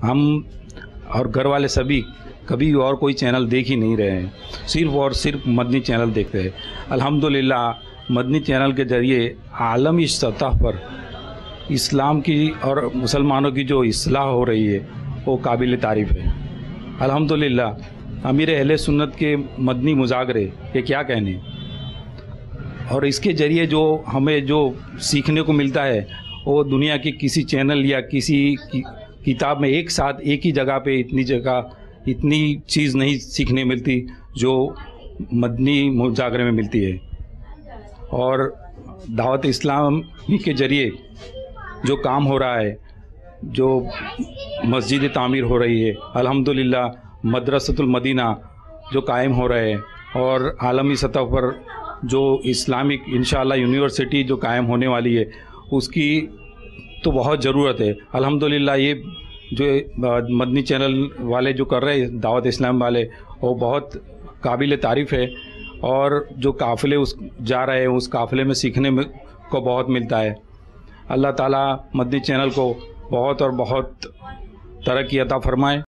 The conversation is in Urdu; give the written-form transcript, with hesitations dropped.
ہم اور گھر والے سبھی کبھی اور کوئی چینل دیکھ ہی نہیں رہے ہیں، صرف اور صرف مدنی چینل دیکھتے ہیں۔ الحمدللہ مدنی چینل کے ذریعے عالمی سطح پر اسلام کی اور مسلمانوں کی جو اصلاح ہو رہی ہے وہ قابل تعریف ہے۔ الحمدللہ امیر اہل سنت کے مدنی مذاکرے یہ کیا کہنے، اور اس کے ذریعے جو ہمیں جو سیکھنے کو ملتا ہے وہ دنیا کے کسی چینل یا کسی کتاب میں ایک ساتھ ایک ہی جگہ پہ اتنی چیز نہیں سیکھنے ملتی جو مدنی مذاکرے میں ملتی ہے۔ اور دعوت اسلامی کے ذریعے جو کام ہو رہا ہے، جو مسجد تعمیر ہو رہی ہے، الحمدللہ مدرسۃ المدینہ جو قائم ہو رہے ہیں، اور عالمی سطح پر جو اسلامک انشاءاللہ یونیورسٹی جو قائم ہونے والی ہے اس کی تو بہت ضرورت ہے۔ الحمدللہ یہ جو مدنی چینل والے جو کر رہے ہیں دعوت اسلام والے، وہ بہت قابل تعریف ہے، اور جو قافلے جا رہے ہیں اس قافلے میں سیکھنے کو بہت ملتا ہے۔ اللہ تعالیٰ مدنی چینل کو بہت اور بہت ترقی عطا فرمائے۔